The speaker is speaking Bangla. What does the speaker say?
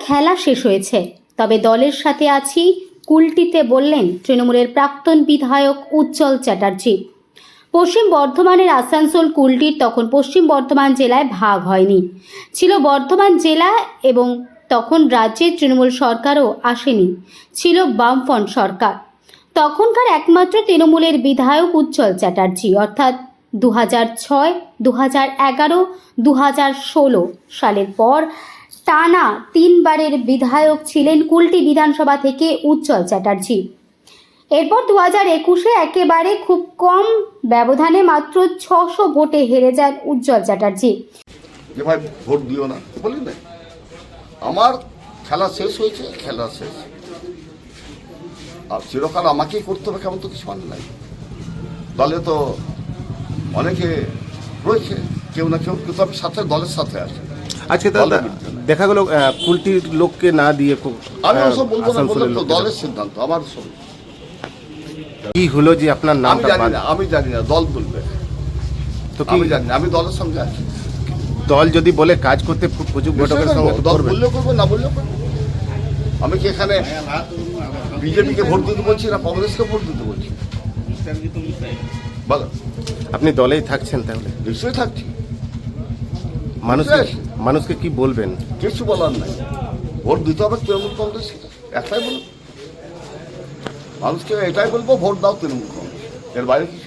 খেলা শেষ হয়েছে, তবে দলের সাথে আছি কুলটিতে, বললেন তৃণমূলের প্রাক্তন বিধায়ক উজ্জ্বল চ্যাটার্জি। পশ্চিম বর্ধমানের আসানসোল কুলটির তখন পশ্চিম বর্ধমান জেলায় ভাগ হয়নি, ছিল বর্ধমান জেলা, এবং তখন রাজ্যের তৃণমূল সরকারও আসেনি, ছিল বামফ্রন্ট সরকার। তখনকার একমাত্র তৃণমূলের বিধায়ক উজ্জ্বল চ্যাটার্জি, অর্থাৎ 2006, 2011, 2016 সালের পর টানা 3 বারের বিধায়ক ছিলেন কুলটি বিধানসভা থেকে উজ্জ্বল চ্যাটার্জি। এরপর 2021-এ একেবারে খুব কম ব্যবধানে মাত্র 600 ভোটে হেরে যান উজ্জ্বল চ্যাটার্জি। যে ভাই ভোট দিও না বলি না, আমার খেলা শেষ হয়েছে, খেলা শেষ, আর চিরকাল আমাকেই করতে হবে কেমন তো কিছু মানে নাই। দলে তো অনেকে রয়েছে, কেউ না কেউ, কিন্তু আমি সাথে দলের সাথে আছি। আজকে দাদা দেখা গেল কুলটির লোককে না দিয়ে আমি ওসব বলবো না, বললাম তো দলের সিদ্ধান্ত, আমার সব কি হলো যে আপনার নাম আমি জানি না, দল বলবে, তো আমি জানি না, আমি দলের সঙ্গে আছি। দল যদি বলে কাজ করতে প্রচুর ঘটকের সঙ্গে দল বললেও করবো, না বললেও করবো। আমি কি এখানে বিজেপিকে ভোট দিতে বলছি না কংগ্রেসকে ভোট দিতে বলছি? বলো, আপনি দলেই থাকছেন তাহলে? নিশ্চয়ই থাকছি। মানুষকে কি বলবেন? কিছু বলার নাই, ভোট দিতে হবে তৃণমূল কংগ্রেসকে, একটাই বলবো মানুষকে, এটাই বলবো, ভোট দাও তৃণমূল কংগ্রেস, এর বাইরে কিছু